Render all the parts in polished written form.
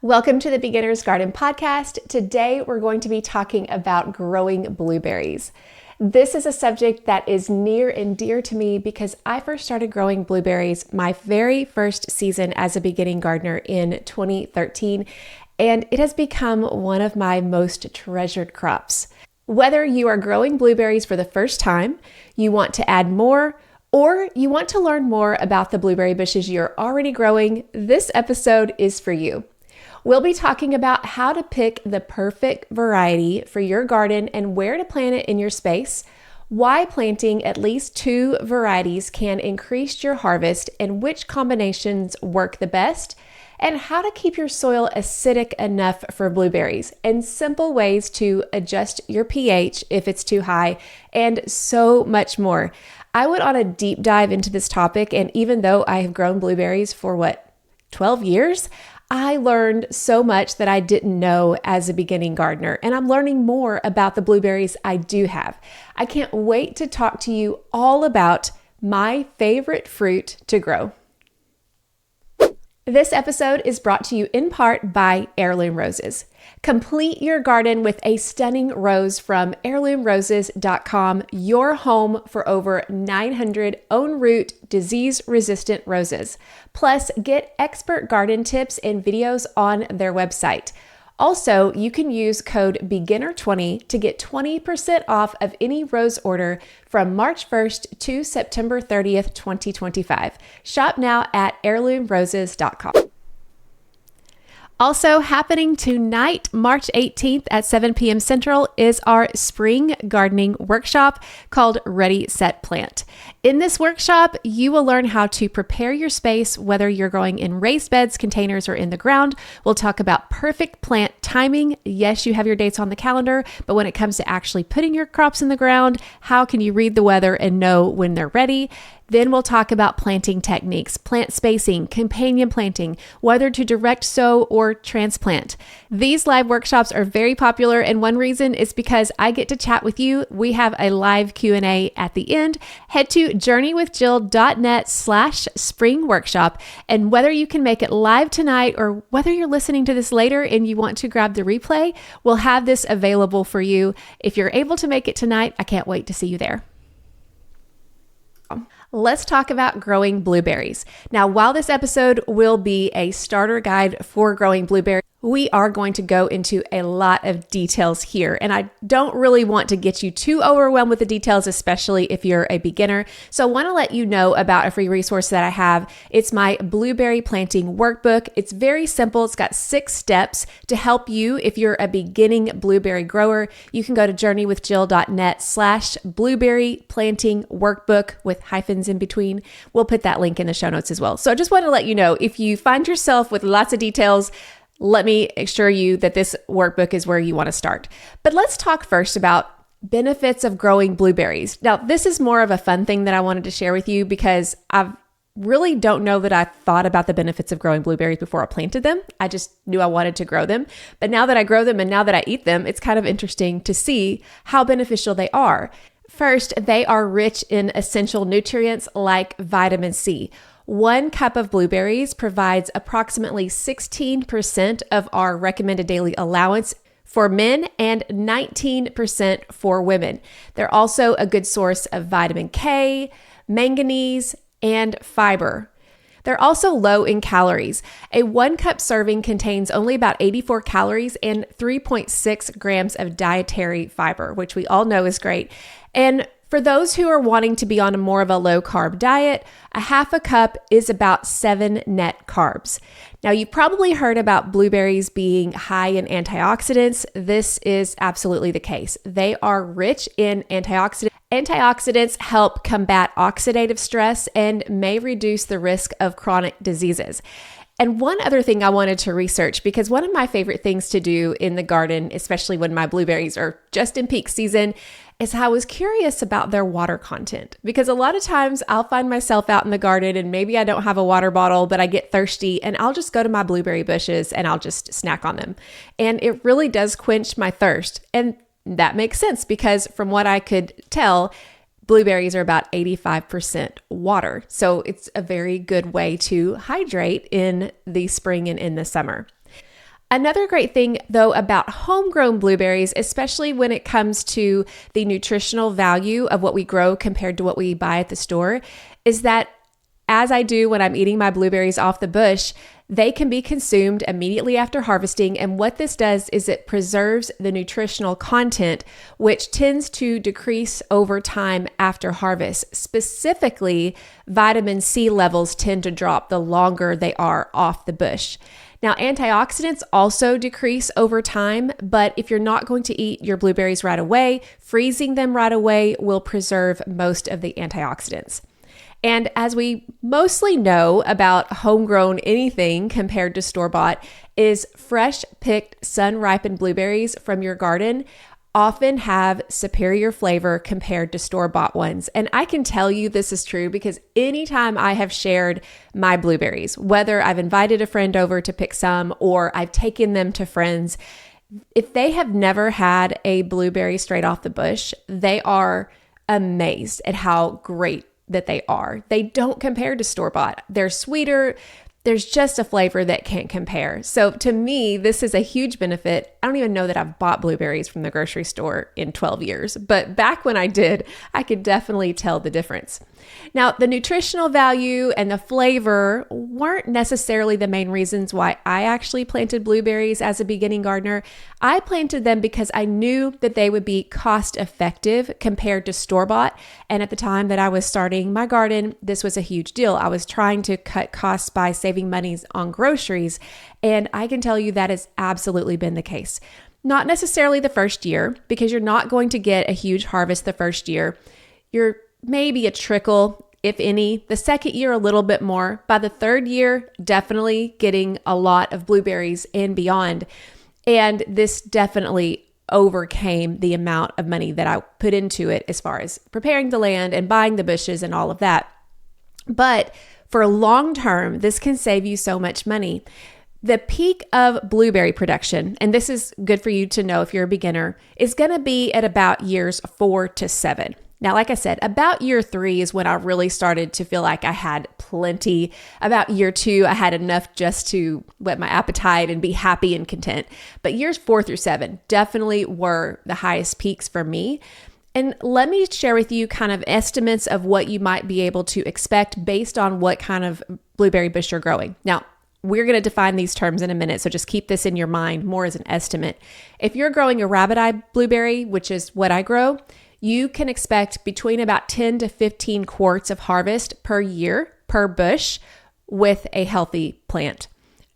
Welcome to the Beginner's Garden Podcast. Today we're going to be talking about growing blueberries. This is a subject that is near and dear to me because I first started growing blueberries my very first season as a beginning gardener in 2013, and it has become one of my most treasured crops. Whether you are growing blueberries for the first time, you want to add more, or you want to learn more about the blueberry bushes you're already growing, this episode is for you. We'll be talking about how to pick the perfect variety for your garden and where to plant it in your space, why planting at least 2 varieties can increase your harvest and which combinations work the best, and how to keep your soil acidic enough for blueberries, and simple ways to adjust your pH if it's too high, and so much more. I went on a deep dive into this topic, and even though I have grown blueberries for 12 years, I learned so much that I didn't know as a beginning gardener, and I'm learning more about the blueberries I do have. I can't wait to talk to you all about my favorite fruit to grow. This episode is brought to you in part by Heirloom Roses. Complete your garden with a stunning rose from heirloomroses.com, your home for over 900 own root, disease-resistant roses. Plus, get expert garden tips and videos on their website. Also, you can use code BEGINNER20 to get 20% off of any rose order from March 1st to September 30th, 2025. Shop now at heirloomroses.com. Also happening tonight, March 18th at 7 p.m. Central, is our spring gardening workshop called Ready, Set, Plant. In this workshop, you will learn how to prepare your space, whether you're growing in raised beds, containers, or in the ground. We'll talk about perfect plant timing. Yes, you have your dates on the calendar, but when it comes to actually putting your crops in the ground, how can you read the weather and know when they're ready? Then we'll talk about planting techniques, plant spacing, companion planting, whether to direct sow or transplant. These live workshops are very popular, and one reason is because I get to chat with you. We have a live Q&A at the end. Head to journeywithjill.net/spring workshop, and whether you can make it live tonight or whether you're listening to this later and you want to grab the replay, we'll have this available for you. If you're able to make it tonight, I can't wait to see you there. Let's talk about growing blueberries. Now, while this episode will be a starter guide for growing blueberries, we are going to go into a lot of details here, and I don't really want to get you too overwhelmed with the details, especially if you're a beginner. So I want to let you know about a free resource that I have. It's my blueberry planting workbook. It's very simple. It's got 6 steps to help you if you're a beginning blueberry grower. You can go to journeywithjill.net/blueberry planting workbook with hyphens in between. We'll put that link in the show notes as well. So I just want to let you know, if you find yourself with lots of details, let me assure you that this workbook is where you want to start. But let's talk first about benefits of growing blueberries. Now, this is more of a fun thing that I wanted to share with you because I really don't know that I thought about the benefits of growing blueberries before I planted them. I just knew I wanted to grow them. But now that I grow them and now that I eat them, it's kind of interesting to see how beneficial they are. First, they are rich in essential nutrients like vitamin C. 1 cup of blueberries provides approximately 16% of our recommended daily allowance for men and 19% for women. They're also a good source of vitamin K, manganese, and fiber. They're also low in calories. A 1 cup serving contains only about 84 calories and 3.6 grams of dietary fiber, which we all know is great. And for those who are wanting to be on more of a low-carb diet, a half a cup is about 7 net carbs. Now, you've probably heard about blueberries being high in antioxidants. This is absolutely the case. They are rich in antioxidants. Antioxidants help combat oxidative stress and may reduce the risk of chronic diseases. And one other thing I wanted to research, because one of my favorite things to do in the garden, especially when my blueberries are just in peak season, is I was curious about their water content. Because a lot of times I'll find myself out in the garden and maybe I don't have a water bottle, but I get thirsty and I'll just go to my blueberry bushes and I'll just snack on them. And it really does quench my thirst. And that makes sense because from what I could tell, blueberries are about 85% water. So it's a very good way to hydrate in the spring and in the summer. Another great thing, though, about homegrown blueberries, especially when it comes to the nutritional value of what we grow compared to what we buy at the store, is that as I do when I'm eating my blueberries off the bush, they can be consumed immediately after harvesting. And what this does is it preserves the nutritional content, which tends to decrease over time after harvest. Specifically, vitamin C levels tend to drop the longer they are off the bush. Now, antioxidants also decrease over time, but if you're not going to eat your blueberries right away, freezing them right away will preserve most of the antioxidants. And as we mostly know about homegrown anything compared to store-bought, is fresh picked sun-ripened blueberries from your garden often have superior flavor compared to store-bought ones. And I can tell you this is true because anytime I have shared my blueberries, whether I've invited a friend over to pick some or I've taken them to friends, if they have never had a blueberry straight off the bush, they are amazed at how great that they are. They don't compare to store-bought. They're sweeter. There's just a flavor that can't compare. So to me, this is a huge benefit. I don't even know that I've bought blueberries from the grocery store in 12 years, but back when I did, I could definitely tell the difference. Now, the nutritional value and the flavor weren't necessarily the main reasons why I actually planted blueberries as a beginning gardener. I planted them because I knew that they would be cost effective compared to store-bought. And at the time that I was starting my garden, this was a huge deal. I was trying to cut costs by saving money on groceries. And I can tell you that has absolutely been the case. Not necessarily the first year, because you're not going to get a huge harvest the first year. You're maybe a trickle, if any. The second year, a little bit more. By the third year, definitely getting a lot of blueberries and beyond. And this definitely overcame the amount of money that I put into it as far as preparing the land and buying the bushes and all of that. But for long term, this can save you so much money. The peak of blueberry production, and this is good for you to know if you're a beginner, is going to be at about years 4 to 7. Now, like I said, about year 3 is when I really started to feel like I had plenty. About year 2, I had enough just to whet my appetite and be happy and content. But years 4 through 7 definitely were the highest peaks for me. And let me share with you kind of estimates of what you might be able to expect based on what kind of blueberry bush you're growing. Now, we're going to define these terms in a minute, so just keep this in your mind more as an estimate. If you're growing a rabbit eye blueberry, which is what I grow, you can expect between about 10 to 15 quarts of harvest per year per bush with a healthy plant.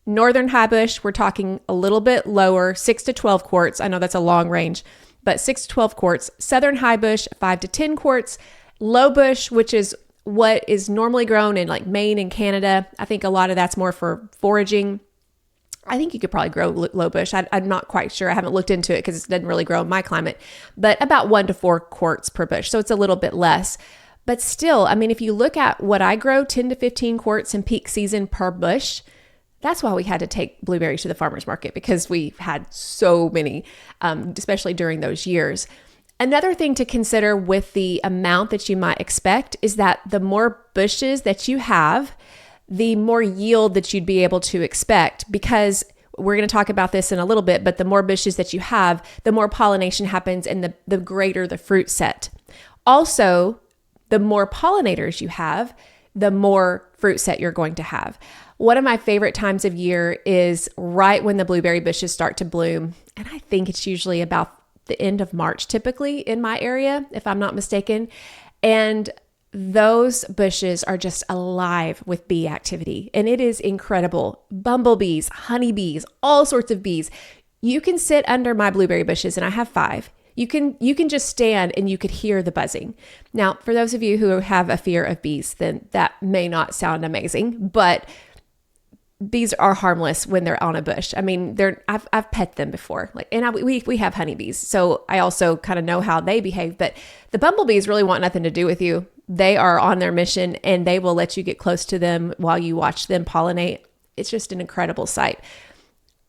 Northern high bush, we're talking a little bit lower, 6 to 12 quarts. I know that's a long range, but 6 to 12 quarts. Southern high bush, 5 to 10 quarts. Low bush, which is what is normally grown in like Maine and Canada. I think a lot of that's more for foraging. I think you could probably grow low bush. I'm not quite sure. I haven't looked into it because it doesn't really grow in my climate, but about 1 to 4 quarts per bush. So it's a little bit less. But still, I mean, if you look at what I grow, 10 to 15 quarts in peak season per bush, that's why we had to take blueberries to the farmer's market, because we had so many, especially during those years. Another thing to consider with the amount that you might expect is that the more bushes that you have, the more yield that you'd be able to expect, because we're going to talk about this in a little bit, but the more bushes that you have, the more pollination happens and the greater the fruit set. Also, the more pollinators you have, the more fruit set you're going to have. One of my favorite times of year is right when the blueberry bushes start to bloom. And I think it's usually about the end of March, typically in my area, if I'm not mistaken. And those bushes are just alive with bee activity. And it is incredible. Bumblebees, honeybees, all sorts of bees. You can sit under my blueberry bushes, and I have 5. You can just stand and you could hear the buzzing. Now, for those of you who have a fear of bees, then that may not sound amazing, but bees are harmless when they're on a bush. I mean, I've pet them before, we have honeybees, so I also kind of know how they behave. But the bumblebees really want nothing to do with you. They are on their mission, and they will let you get close to them while you watch them pollinate. It's just an incredible sight.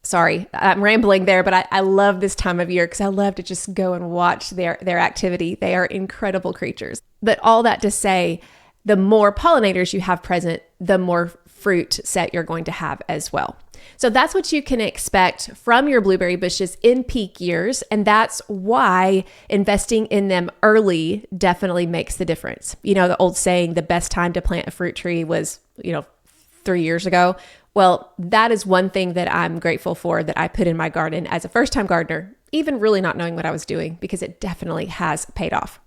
Sorry, I'm rambling there, but I love this time of year because I love to just go and watch their activity. They are incredible creatures. But all that to say, the more pollinators you have present, the more fruit set you're going to have as well. So that's what you can expect from your blueberry bushes in peak years. And that's why investing in them early definitely makes the difference. You know, the old saying, the best time to plant a fruit tree was, 3 years ago. Well, that is one thing that I'm grateful for that I put in my garden as a first-time gardener, even really not knowing what I was doing, because it definitely has paid off.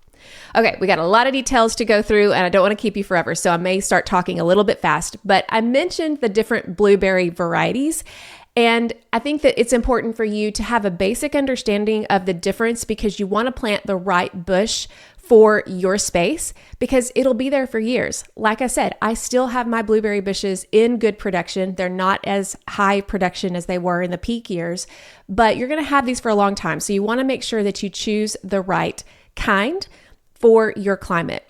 Okay, we got a lot of details to go through, and I don't want to keep you forever, so I may start talking a little bit fast, but I mentioned the different blueberry varieties, and I think that it's important for you to have a basic understanding of the difference because you want to plant the right bush for your space because it'll be there for years. Like I said, I still have my blueberry bushes in good production. They're not as high production as they were in the peak years, but you're going to have these for a long time. So you want to make sure that you choose the right kind for your climate.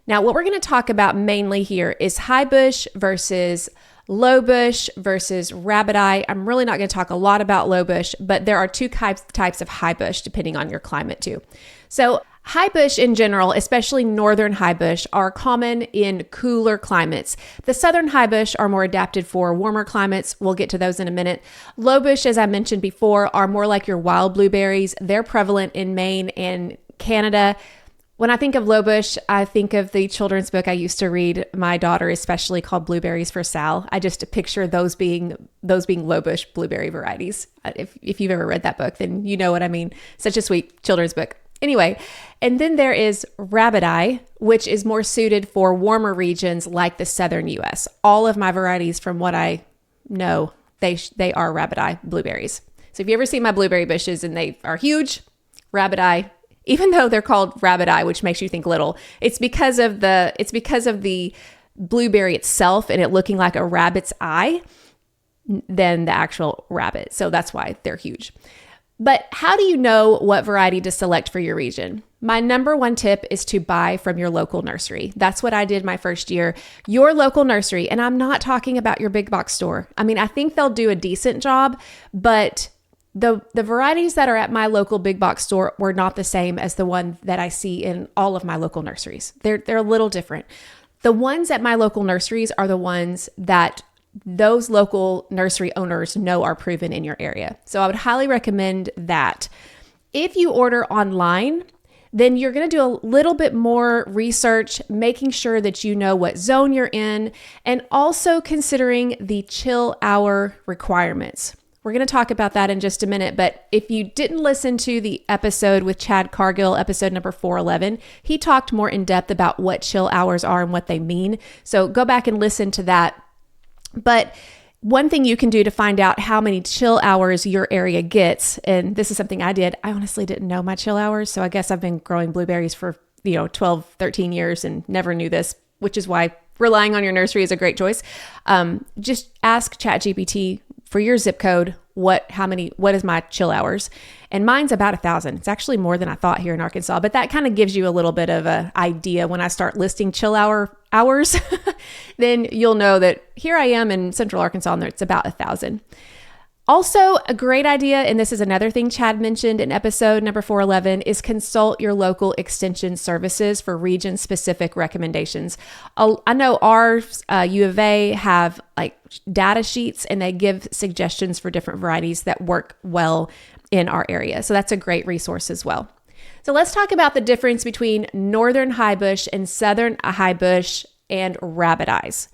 Now, what we're going to talk about mainly here is high bush versus low bush versus rabbit eye. I'm really not going to talk a lot about low bush, but there are two types of high bush depending on your climate too. So high bush in general, especially northern high bush, are common in cooler climates. The southern high bush are more adapted for warmer climates. We'll get to those in a minute. Low bush, as I mentioned before, are more like your wild blueberries. They're prevalent in Maine and Canada. When I think of low bush, I think of the children's book I used to read, my daughter especially, called Blueberries for Sal. I just picture those being low bush blueberry varieties. If you've ever read that book, then you know what I mean. Such a sweet children's book. Anyway, and then there is rabbit eye, which is more suited for warmer regions like the southern US. All of my varieties, from what I know, they are rabbit eye blueberries. So if you ever see my blueberry bushes and they are huge, rabbit eye. Even though they're called rabbit eye, which makes you think little, it's because of the blueberry itself and it looking like a rabbit's eye than the actual rabbit. So that's why they're huge. But how do you know what variety to select for your region? My number one tip is to buy from your local nursery. That's what I did my first year. Your local nursery, and I'm not talking about your big box store. I mean, I think they'll do a decent job, but the varieties that are at my local big box store were not the same as the one that I see in all of my local nurseries. They're a little different. The ones at my local nurseries are the ones that those local nursery owners know are proven in your area. So I would highly recommend that. If you order online, then you're going to do a little bit more research, making sure that you know what zone you're in, and also considering the chill hour requirements. We're going to talk about that in just a minute, but if you didn't listen to the episode with Chad Cargill, episode number 411, he talked more in depth about what chill hours are and what they mean. So go back and listen to that. But one thing you can do to find out how many chill hours your area gets, and this is something I did, I honestly didn't know my chill hours. So I guess I've been growing blueberries for 12, 13 years and never knew this, which is why relying on your nursery is a great choice. Just ask ChatGPT for your zip code, what is my chill hours? And mine's about 1,000. It's actually more than I thought here in Arkansas, but that kind of gives you a little bit of an idea. When I start listing chill hours, then you'll know that here I am in central Arkansas and it's about 1,000. Also, a great idea, and this is another thing Chad mentioned in episode number 411, is consult your local extension services for region-specific recommendations. I know ours, U of A, have like data sheets, and they give suggestions for different varieties that work well in our area. So that's a great resource as well. So let's talk about the difference between northern high bush and southern high bush and rabbit eyes.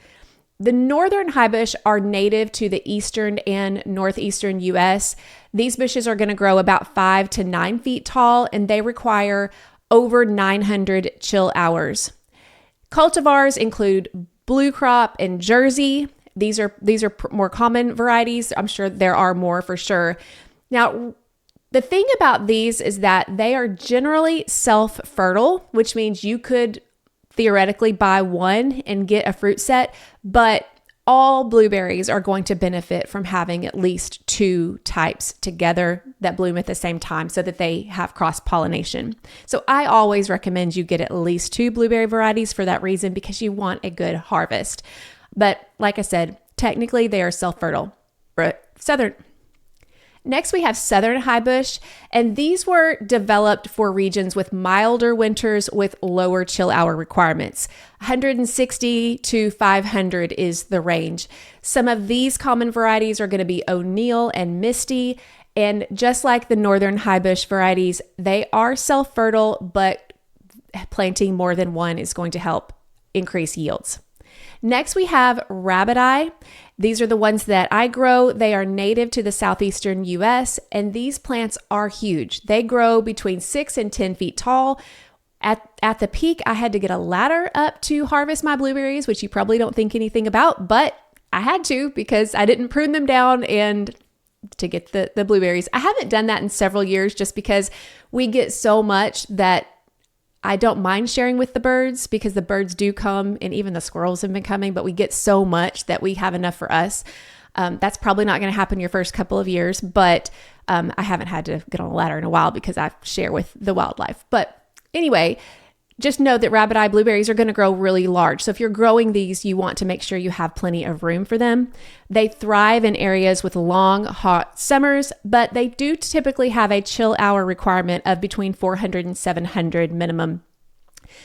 The northern high bush are native to the eastern and northeastern U.S. These bushes are going to grow about 5 to 9 feet tall, and they require over 900 chill hours. Cultivars include Blue Crop and Jersey. These are more common varieties. I'm sure there are more for sure. Now, the thing about these is that they are generally self-fertile, which means you could theoretically buy one and get a fruit set, but all blueberries are going to benefit from having at least 2 types together that bloom at the same time so that they have cross-pollination. So I always recommend you get at least 2 blueberry varieties for that reason, because you want a good harvest. But like I said, technically they are self-fertile. Southern Next, we have southern high bush, and these were developed for regions with milder winters with lower chill hour requirements. 160 to 500 is the range. Some of these common varieties are going to be O'Neill and Misty, and just like the northern high bush varieties, they are self-fertile, but planting more than one is going to help increase yields. Next, we have rabbit eye. These are the ones that I grow. They are native to the southeastern US, and these plants are huge. They grow between 6 and 10 feet tall. At the peak, I had to get a ladder up to harvest my blueberries, which you probably don't think anything about, but I had to because I didn't prune them down and to get the blueberries. I haven't done that in several years just because we get so much that I don't mind sharing with the birds, because the birds do come and even the squirrels have been coming, but we get so much that we have enough for us. That's probably not going to happen your first couple of years, but I haven't had to get on a ladder in a while because I share with the wildlife. But anyway, just know that rabbit eye blueberries are going to grow really large. So if you're growing these, you want to make sure you have plenty of room for them. They thrive in areas with long, hot summers, but they do typically have a chill hour requirement of between 400 and 700 minimum.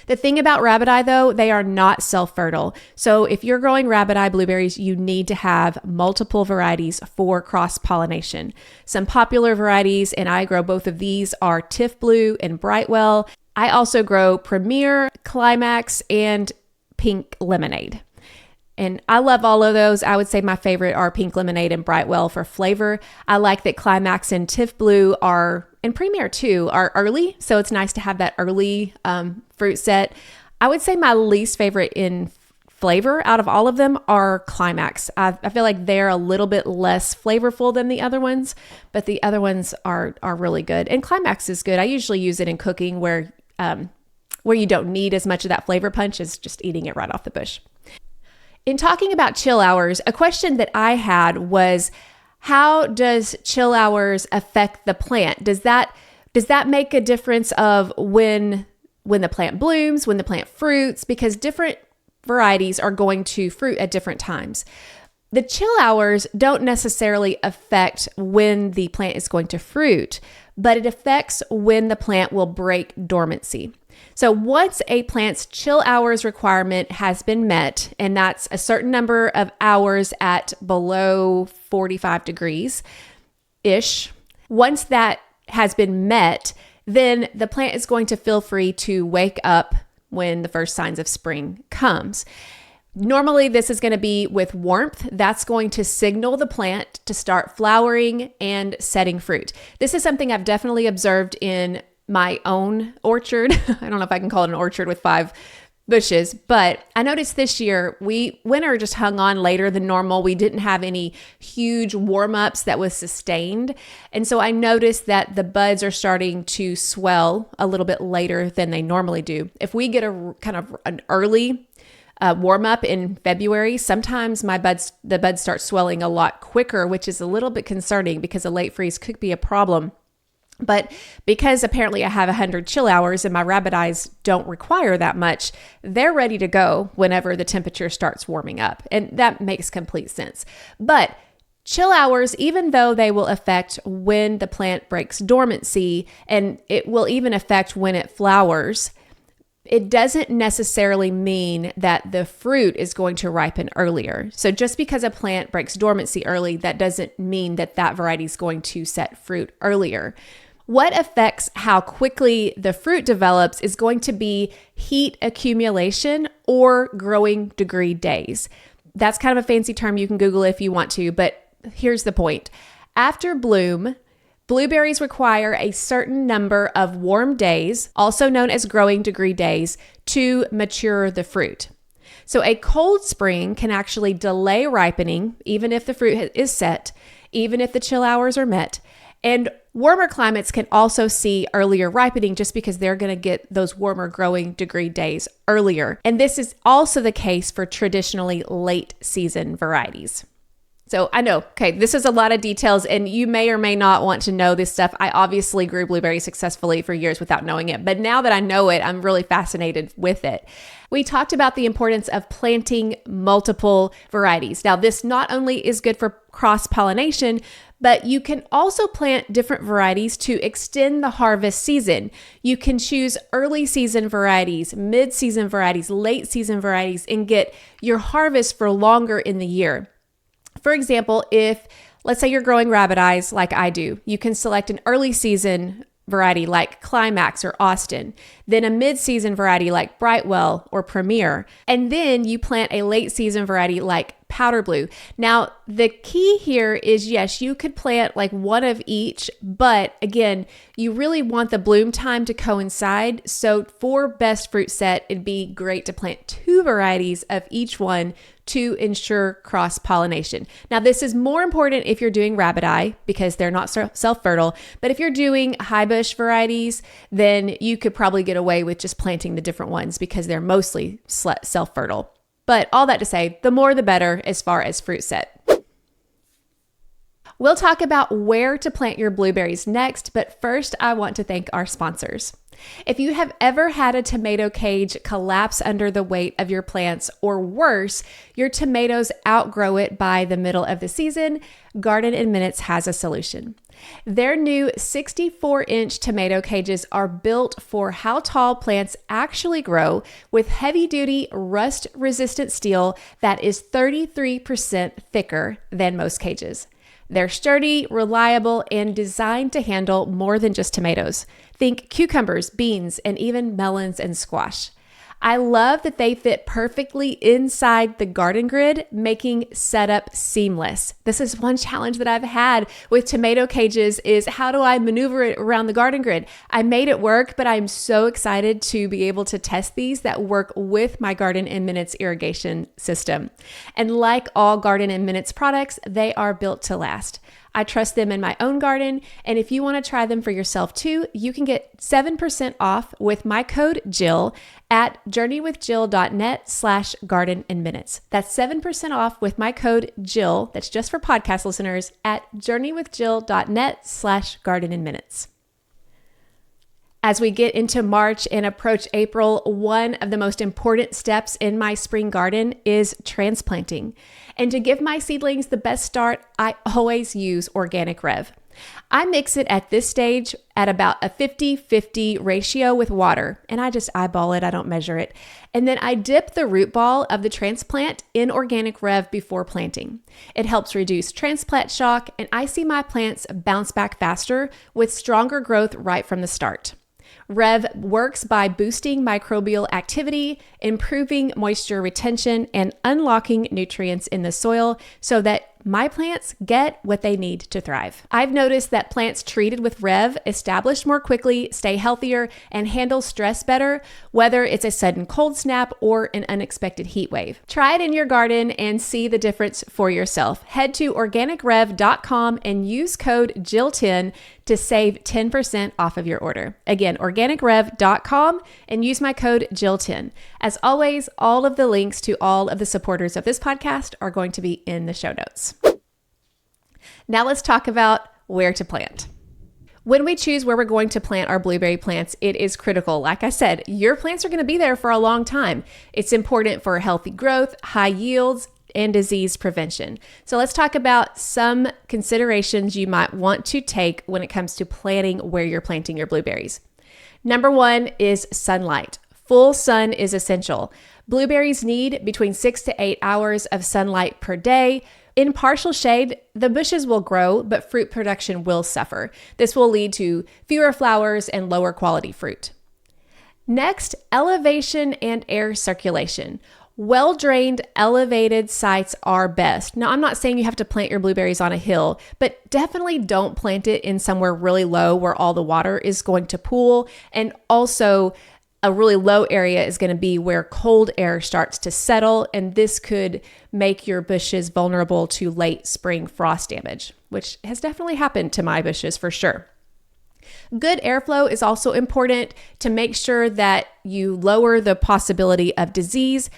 The thing about rabbit eye, though, they are not self-fertile. So if you're growing rabbit eye blueberries, you need to have multiple varieties for cross-pollination. Some popular varieties, and I grow both of these, are Tiff Blue and Brightwell. I also grow Premier, Climax, and Pink Lemonade. And I love all of those. I would say my favorite are Pink Lemonade and Brightwell for flavor. I like that Climax and Tiff Blue are, and Premier too, are early. So it's nice to have that early fruit set. I would say my least favorite in flavor out of all of them are Climax. I feel like they're a little bit less flavorful than the other ones, but the other ones are really good. And Climax is good. I usually use it in cooking where you don't need as much of that flavor punch as just eating it right off the bush. In talking about chill hours, a question that I had was, how does chill hours affect the plant? Does that make a difference of when the plant blooms, when the plant fruits? Because different varieties are going to fruit at different times. The chill hours don't necessarily affect when the plant is going to fruit, but it affects when the plant will break dormancy. So once a plant's chill hours requirement has been met, and that's a certain number of hours at below 45 degrees-ish, once that has been met, then the plant is going to feel free to wake up when the first signs of spring comes. Normally, this is going to be with warmth. That's going to signal the plant to start flowering and setting fruit. This is something I've definitely observed in my own orchard. I don't know if I can call it an orchard with 5 bushes, but I noticed this year winter just hung on later than normal. We didn't have any huge warm-ups that was sustained. And so I noticed that the buds are starting to swell a little bit later than they normally do. If we get a kind of an early warm up in February, sometimes the buds start swelling a lot quicker, which is a little bit concerning because a late freeze could be a problem. But because apparently I have 100 chill hours and my rabbit eyes don't require that much, they're ready to go whenever the temperature starts warming up. And that makes complete sense. But chill hours, even though they will affect when the plant breaks dormancy, and it will even affect when it flowers, it doesn't necessarily mean that the fruit is going to ripen earlier. So just because a plant breaks dormancy early, that doesn't mean that that variety is going to set fruit earlier. What affects how quickly the fruit develops is going to be heat accumulation or growing degree days. That's kind of a fancy term. You can Google it if you want to, but here's the point. After bloom, blueberries require a certain number of warm days, also known as growing degree days, to mature the fruit. So a cold spring can actually delay ripening, even if the fruit is set, even if the chill hours are met. And warmer climates can also see earlier ripening just because they're going to get those warmer growing degree days earlier. And this is also the case for traditionally late season varieties. So I know, okay, this is a lot of details and you may or may not want to know this stuff. I obviously grew blueberries successfully for years without knowing it, but now that I know it, I'm really fascinated with it. We talked about the importance of planting multiple varieties. Now, this not only is good for cross-pollination, but you can also plant different varieties to extend the harvest season. You can choose early season varieties, mid-season varieties, late season varieties, and get your harvest for longer in the year. For example, if let's say you're growing rabbit eyes like I do, you can select an early season variety like Climax or Austin, then a mid-season variety like Brightwell or Premier, and then you plant a late season variety like Powder Blue. Now, the key here is, yes, you could plant like one of each, but again, you really want the bloom time to coincide. So for best fruit set, it'd be great to plant 2 varieties of each one to ensure cross-pollination. Now, this is more important if you're doing rabbit eye because they're not self-fertile, but if you're doing high bush varieties, then you could probably get away with just planting the different ones because they're mostly self-fertile. But all that to say, the more the better as far as fruit set. We'll talk about where to plant your blueberries next, but first I want to thank our sponsors. If you have ever had a tomato cage collapse under the weight of your plants, or worse, your tomatoes outgrow it by the middle of the season, Garden in Minutes has a solution. Their new 64-inch tomato cages are built for how tall plants actually grow with heavy-duty rust-resistant steel that is 33% thicker than most cages. They're sturdy, reliable, and designed to handle more than just tomatoes. Think cucumbers, beans, and even melons and squash. I love that they fit perfectly inside the garden grid, making setup seamless. This is one challenge that I've had with tomato cages is how do I maneuver it around the garden grid? I made it work, but I'm so excited to be able to test these that work with my Garden in Minutes irrigation system. And like all Garden in Minutes products, they are built to last. I trust them in my own garden, and if you want to try them for yourself too, you can get 7% off with my code Jill at journeywithjill.net/gardeninminutes. That's 7% off with my code Jill, that's just for podcast listeners, at journeywithjill.net/gardeninminutes. As we get into March and approach April, one of the most important steps in my spring garden is transplanting. And to give my seedlings the best start, I always use Organic Rev. I mix it at this stage at about a 50-50 ratio with water, and I just eyeball it, I don't measure it. And then I dip the root ball of the transplant in Organic Rev before planting. It helps reduce transplant shock, and I see my plants bounce back faster with stronger growth right from the start. Rev works by boosting microbial activity, improving moisture retention, and unlocking nutrients in the soil so that my plants get what they need to thrive. I've noticed that plants treated with Rev establish more quickly, stay healthier, and handle stress better, whether it's a sudden cold snap or an unexpected heat wave. Try it in your garden and see the difference for yourself. Head to organicrev.com and use code Jill10 to save 10% off of your order. Again, organicrev.com and use my code Jill10. As always, all of the links to all of the supporters of this podcast are going to be in the show notes. Now let's talk about where to plant. When we choose where we're going to plant our blueberry plants, it is critical. Like I said, your plants are going to be there for a long time. It's important for healthy growth, high yields, and disease prevention. So let's talk about some considerations you might want to take when it comes to planning where you're planting your blueberries. Number 1 is sunlight. Full sun is essential. Blueberries need between 6 to 8 hours of sunlight per day. In partial shade, the bushes will grow, but fruit production will suffer. This will lead to fewer flowers and lower quality fruit. Next, elevation and air circulation. Well-drained, elevated sites are best. Now, I'm not saying you have to plant your blueberries on a hill, but definitely don't plant it in somewhere really low where all the water is going to pool. And also, a really low area is going to be where cold air starts to settle, and this could make your bushes vulnerable to late spring frost damage, which has definitely happened to my bushes for sure. Good airflow is also important to make sure that you lower the possibility of disease.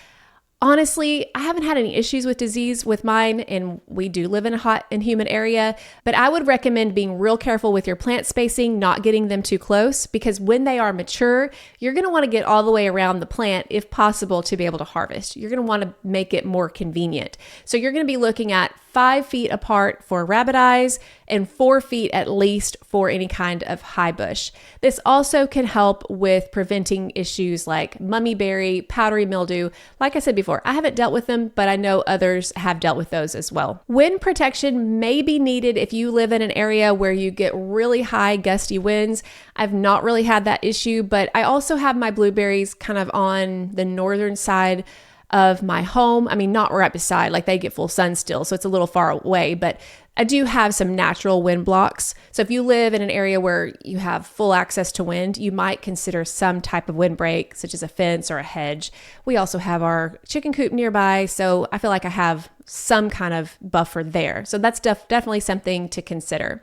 Honestly, I haven't had any issues with disease with mine, and we do live in a hot and humid area, but I would recommend being real careful with your plant spacing, not getting them too close, because when they are mature, you're going to want to get all the way around the plant if possible to be able to harvest. You're going to want to make it more convenient. So you're going to be looking at 5 feet apart for rabbit eyes and 4 feet at least for any kind of high bush. This also can help with preventing issues like mummyberry, powdery mildew. Like I said before, I haven't dealt with them, but I know others have dealt with those as well. Wind protection may be needed if you live in an area where you get really high gusty winds. I've not really had that issue, but I also have my blueberries kind of on the northern side of my home. I mean, not right beside, like they get full sun still, so it's a little far away, but I do have some natural wind blocks. So if you live in an area where you have full access to wind, you might consider some type of windbreak, such as a fence or a hedge. We also have our chicken coop nearby, so I feel like I have some kind of buffer there. So that's definitely something to consider.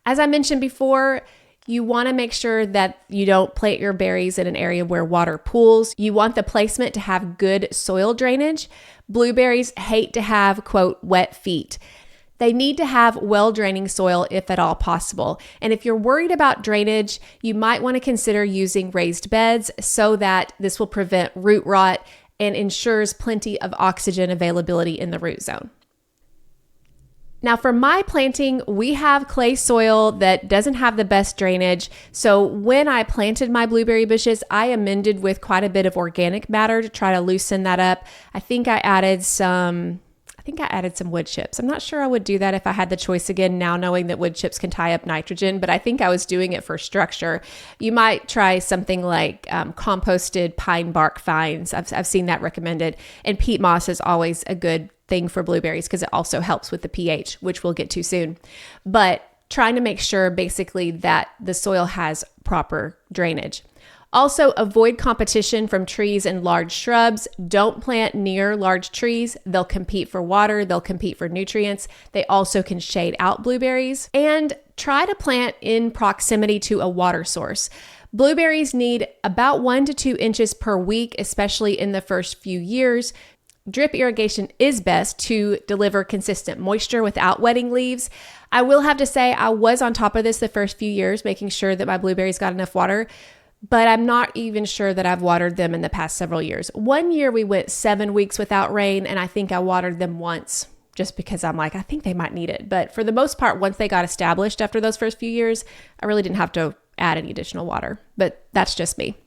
As I mentioned before, you want to make sure that you don't plant your berries in an area where water pools. You want the placement to have good soil drainage. Blueberries hate to have, quote, wet feet. They need to have well-draining soil if at all possible. And if you're worried about drainage, you might want to consider using raised beds so that this will prevent root rot and ensures plenty of oxygen availability in the root zone. Now for my planting, we have clay soil that doesn't have the best drainage. So when I planted my blueberry bushes, I amended with quite a bit of organic matter to try to loosen that up. I think I added some wood chips. I'm not sure I would do that if I had the choice again, now knowing that wood chips can tie up nitrogen, but I think I was doing it for structure. You might try something like composted pine bark fines. I've seen that recommended. And peat moss is always a good thing for blueberries because it also helps with the pH, which we'll get to soon. But trying to make sure basically that the soil has proper drainage. Also, avoid competition from trees and large shrubs. Don't plant near large trees. They'll compete for water. They'll compete for nutrients. They also can shade out blueberries. And try to plant in proximity to a water source. Blueberries need about 1 to 2 inches per week, especially in the first few years. Drip irrigation is best to deliver consistent moisture without wetting leaves. I will have to say I was on top of this the first few years, making sure that my blueberries got enough water, but I'm not even sure that I've watered them in the past several years. One year we went 7 weeks without rain, and I think I watered them once just because I'm like, I think they might need it. But for the most part, once they got established after those first few years, I really didn't have to add any additional water, but that's just me.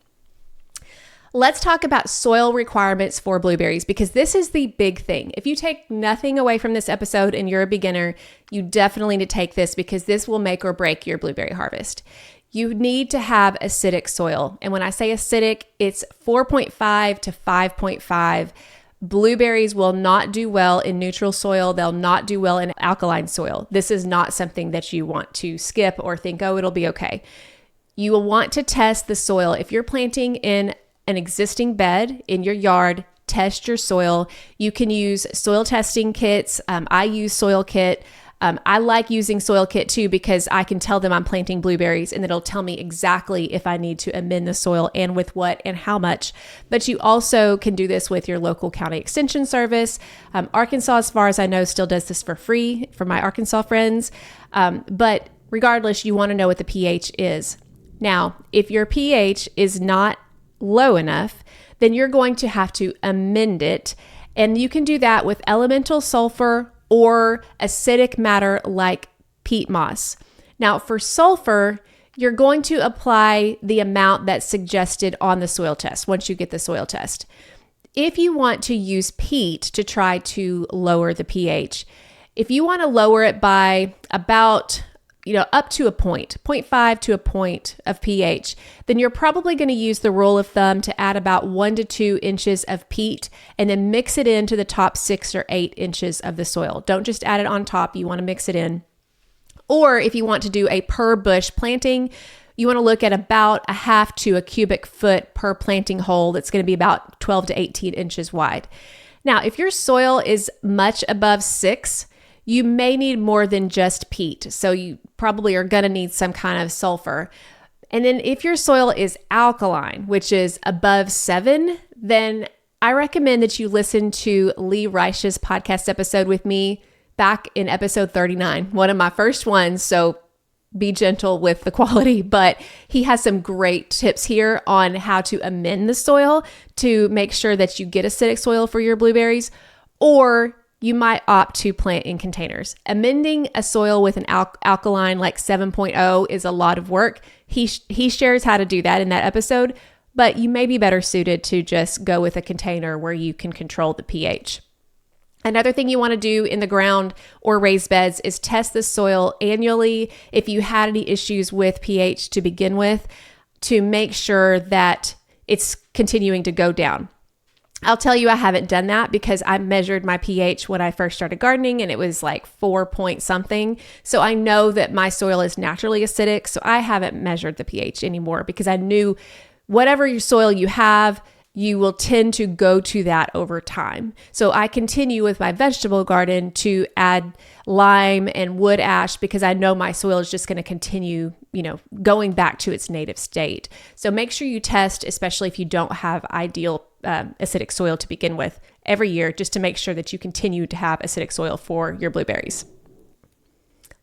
Let's talk about soil requirements for blueberries because this is the big thing. If you take nothing away from this episode and you're a beginner, you definitely need to take this because this will make or break your blueberry harvest. You need to have acidic soil. And when I say acidic, it's 4.5 to 5.5. Blueberries will not do well in neutral soil. They'll not do well in alkaline soil. This is not something that you want to skip or think, oh, it'll be okay. You will want to test the soil. If you're planting in an existing bed in your yard, test your soil. You can use soil testing kits. I use Soil Kit. I like using Soil Kit too because I can tell them I'm planting blueberries and it'll tell me exactly if I need to amend the soil and with what and how much. But you also can do this with your local county extension service. Arkansas, as far as I know, still does this for free for my Arkansas friends. But regardless, you want to know what the pH is. Now, if your pH is not low enough, then you're going to have to amend it. And you can do that with elemental sulfur or acidic matter like peat moss. Now for sulfur, you're going to apply the amount that's suggested on the soil test once you get the soil test. If you want to use peat to try to lower the pH, if you want to lower it by about up to a point, 0.5 to a point of pH, then you're probably going to use the rule of thumb to add about 1 to 2 inches of peat and then mix it into the top 6 or 8 inches of the soil. Don't just add it on top. You want to mix it in. Or if you want to do a per bush planting, you want to look at about a half to a cubic foot per planting hole. That's going to be about 12 to 18 inches wide. Now, if your soil is much above 6, you may need more than just peat. So you probably are going to need some kind of sulfur. And then if your soil is alkaline, which is above 7, then I recommend that you listen to Lee Reich's podcast episode with me back in episode 39, one of my first ones. So be gentle with the quality, but he has some great tips here on how to amend the soil to make sure that you get acidic soil for your blueberries, or you might opt to plant in containers. Amending a soil with an alkaline like 7.0 is a lot of work. He shares how to do that in that episode, but you may be better suited to just go with a container where you can control the pH. Another thing you want to do in the ground or raised beds is test the soil annually if you had any issues with pH to begin with, to make sure that it's continuing to go down. I'll tell you, I haven't done that because I measured my pH when I first started gardening and it was like 4 point something. So I know that my soil is naturally acidic. So I haven't measured the pH anymore because I knew whatever your soil you have, you will tend to go to that over time. So I continue with my vegetable garden to add lime and wood ash because I know my soil is just going to continue, going back to its native state. So make sure you test, especially if you don't have ideal acidic soil to begin with every year, just to make sure that you continue to have acidic soil for your blueberries.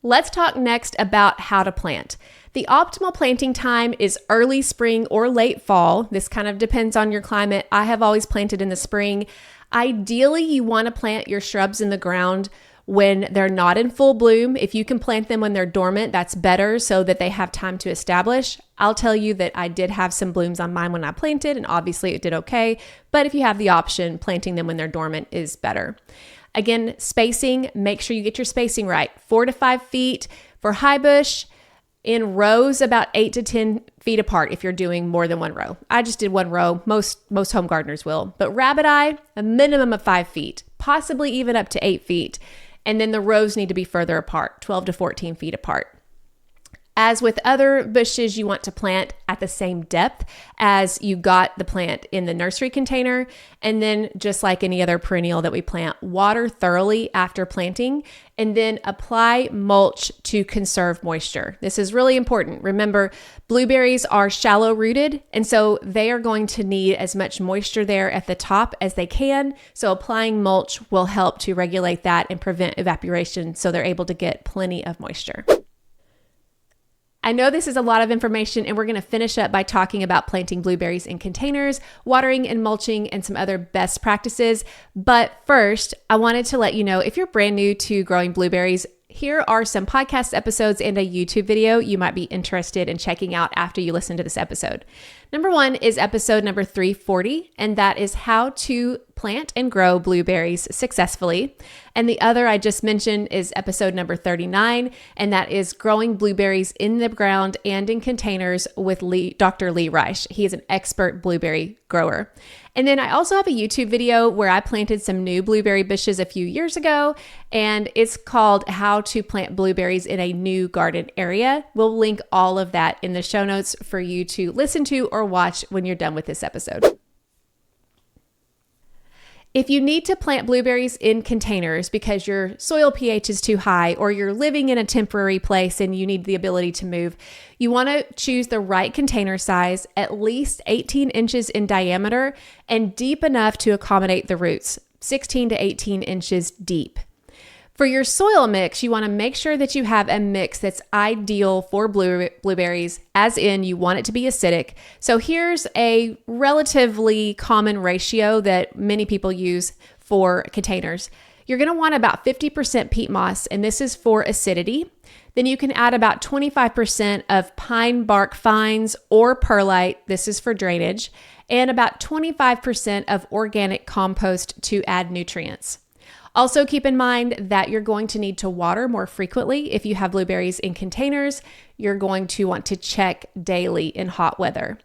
Let's talk next about how to plant. The optimal planting time is early spring or late fall. This kind of depends on your climate. I have always planted in the spring. Ideally, you want to plant your shrubs in the ground when they're not in full bloom. If you can plant them when they're dormant, that's better so that they have time to establish. I'll tell you that I did have some blooms on mine when I planted, and obviously it did okay. But if you have the option, planting them when they're dormant is better. Again, spacing, make sure you get your spacing right. 4 to 5 feet for high bush, in rows about 8 to 10 feet apart if you're doing more than one row. I just did one row. Most home gardeners will. But rabbit eye, a minimum of 5 feet, possibly even up to 8 feet. And then the rows need to be further apart, 12 to 14 feet apart. As with other bushes, you want to plant at the same depth as you got the plant in the nursery container. And then just like any other perennial that we plant, water thoroughly after planting and then apply mulch to conserve moisture. This is really important. Remember, blueberries are shallow rooted, and so they are going to need as much moisture there at the top as they can. So applying mulch will help to regulate that and prevent evaporation so they're able to get plenty of moisture. I know this is a lot of information, and we're going to finish up by talking about planting blueberries in containers, watering and mulching, and some other best practices. But first, I wanted to let you know, if you're brand new to growing blueberries, here are some podcast episodes and a YouTube video you might be interested in checking out after you listen to this episode. Number 1 is episode number 340, and that is how to plant and grow blueberries successfully. And the other I just mentioned is episode number 39, and that is growing blueberries in the ground and in containers with Dr. Lee Reich. He is an expert blueberry grower. And then I also have a YouTube video where I planted some new blueberry bushes a few years ago, and it's called How to Plant Blueberries in a New Garden Area. We'll link all of that in the show notes for you to listen to or watch when you're done with this episode. If you need to plant blueberries in containers because your soil pH is too high or you're living in a temporary place and you need the ability to move, you want to choose the right container size, at least 18 inches in diameter and deep enough to accommodate the roots, 16 to 18 inches deep. For your soil mix, you want to make sure that you have a mix that's ideal for blueberries, as in you want it to be acidic. So here's a relatively common ratio that many people use for containers. You're going to want about 50% peat moss, and this is for acidity. Then you can add about 25% of pine bark fines or perlite. This is for drainage, and about 25% of organic compost to add nutrients. Also keep in mind that you're going to need to water more frequently. If you have blueberries in containers, you're going to want to check daily in hot weather.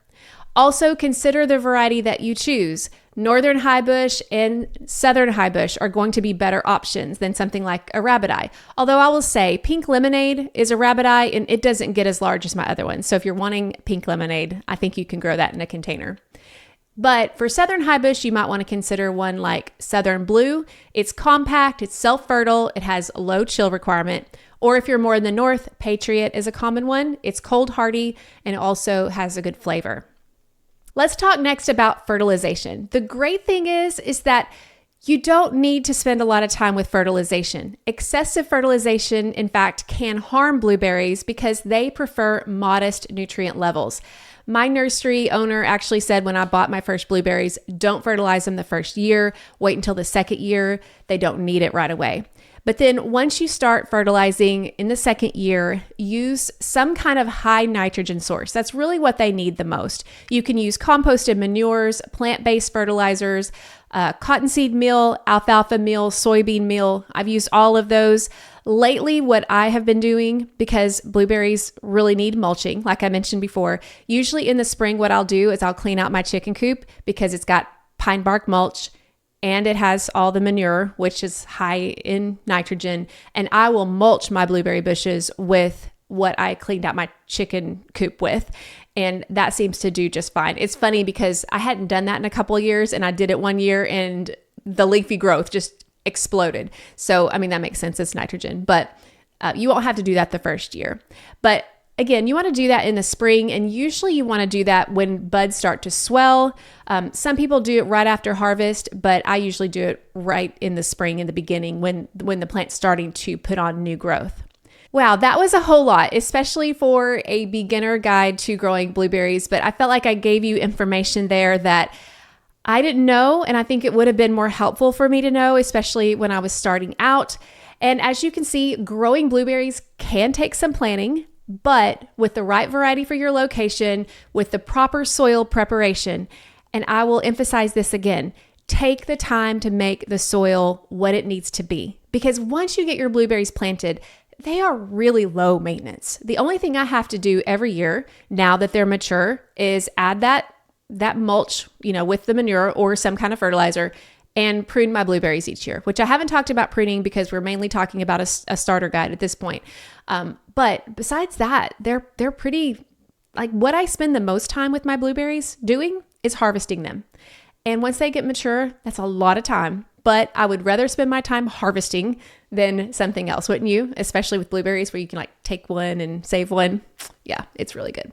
Also consider the variety that you choose. Northern high bush and southern high bush are going to be better options than something like a rabbit eye. Although I will say pink lemonade is a rabbit eye and it doesn't get as large as my other one. So if you're wanting pink lemonade, I think you can grow that in a container. But for southern high bush, you might want to consider one like southern blue. It's compact, it's self-fertile, it has a low chill requirement. Or if you're more in the north, Patriot is a common one. It's cold hardy and it also has a good flavor. Let's talk next about fertilization. The great thing is that you don't need to spend a lot of time with fertilization. Excessive fertilization, in fact, can harm blueberries because they prefer modest nutrient levels. My nursery owner actually said when I bought my first blueberries, don't fertilize them the first year, wait until the second year. They don't need it right away. But then once you start fertilizing in the second year, use some kind of high nitrogen source. That's really what they need the most. You can use composted manures, plant-based fertilizers, cottonseed meal, alfalfa meal, soybean meal. I've used all of those. Lately, what I have been doing, because blueberries really need mulching, like I mentioned before, usually in the spring, what I'll do is I'll clean out my chicken coop because it's got pine bark mulch and it has all the manure, which is high in nitrogen. And I will mulch my blueberry bushes with what I cleaned out my chicken coop with. And that seems to do just fine. It's funny because I hadn't done that in a couple of years and I did it one year and the leafy growth just exploded. So, I mean, that makes sense. It's nitrogen, but you won't have to do that the first year. But again, you want to do that in the spring, and usually you want to do that when buds start to swell. Some people do it right after harvest, but I usually do it right in the spring, in the beginning, when the plant's starting to put on new growth. Wow, that was a whole lot, especially for a beginner guide to growing blueberries, but I felt like I gave you information there that I didn't know, and I think it would have been more helpful for me to know, especially when I was starting out. And as you can see, growing blueberries can take some planning, but with the right variety for your location, with the proper soil preparation, and I will emphasize this again, take the time to make the soil what it needs to be. Because once you get your blueberries planted, they are really low maintenance. The only thing I have to do every year, now that they're mature, is add that mulch, with the manure or some kind of fertilizer, and prune my blueberries each year, which I haven't talked about pruning because we're mainly talking about a starter guide at this point. But besides that, they're pretty, like, what I spend the most time with my blueberries doing is harvesting them. And once they get mature, that's a lot of time, but I would rather spend my time harvesting than something else, wouldn't you? Especially with blueberries where you can take one and save one. Yeah, it's really good.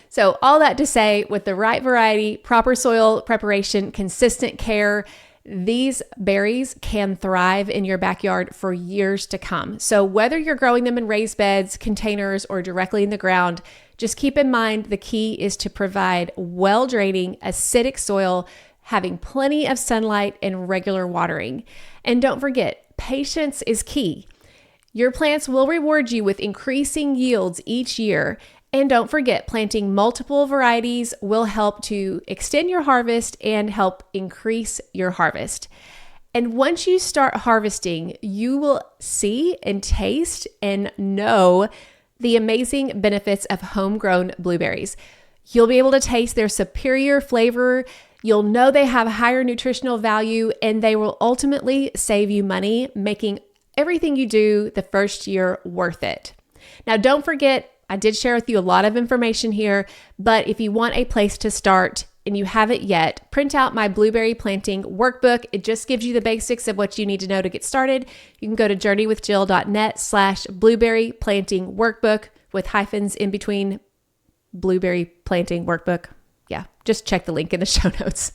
So all that to say, with the right variety, proper soil preparation, consistent care, these berries can thrive in your backyard for years to come. So whether you're growing them in raised beds, containers, or directly in the ground, just keep in mind the key is to provide well-draining, acidic soil, having plenty of sunlight and regular watering. And don't forget, patience is key. Your plants will reward you with increasing yields each year. And don't forget, planting multiple varieties will help to extend your harvest and help increase your harvest. And once you start harvesting, you will see and taste and know the amazing benefits of homegrown blueberries. You'll be able to taste their superior flavor. You'll know they have higher nutritional value, and they will ultimately save you money, making everything you do the first year worth it. Now, don't forget, I did share with you a lot of information here, but if you want a place to start and you haven't yet, print out my blueberry planting workbook. It just gives you the basics of what you need to know to get started. You can go to journeywithjill.net/blueberry planting workbook with hyphens in between blueberry planting workbook. Yeah, just check the link in the show notes.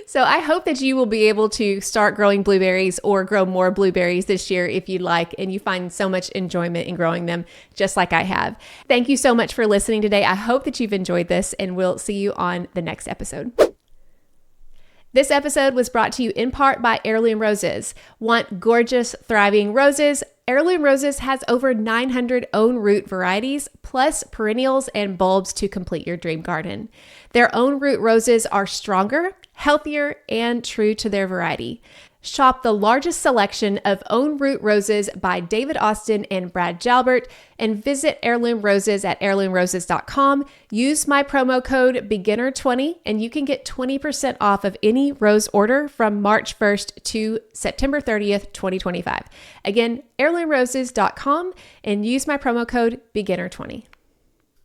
So I hope that you will be able to start growing blueberries or grow more blueberries this year if you'd like, and you find so much enjoyment in growing them just like I have. Thank you so much for listening today. I hope that you've enjoyed this, and we'll see you on the next episode. This episode was brought to you in part by Heirloom Roses. Want gorgeous, thriving roses? Heirloom Roses has over 900 own root varieties, plus perennials and bulbs to complete your dream garden. Their own root roses are stronger, healthier, and true to their variety. Shop the largest selection of own root roses by David Austin and Brad Jalbert, and visit Heirloom Roses at heirloomroses.com. Use my promo code BEGINNER20 and you can get 20% off of any rose order from March 1st to September 30th, 2025. Again, heirloomroses.com, and use my promo code BEGINNER20.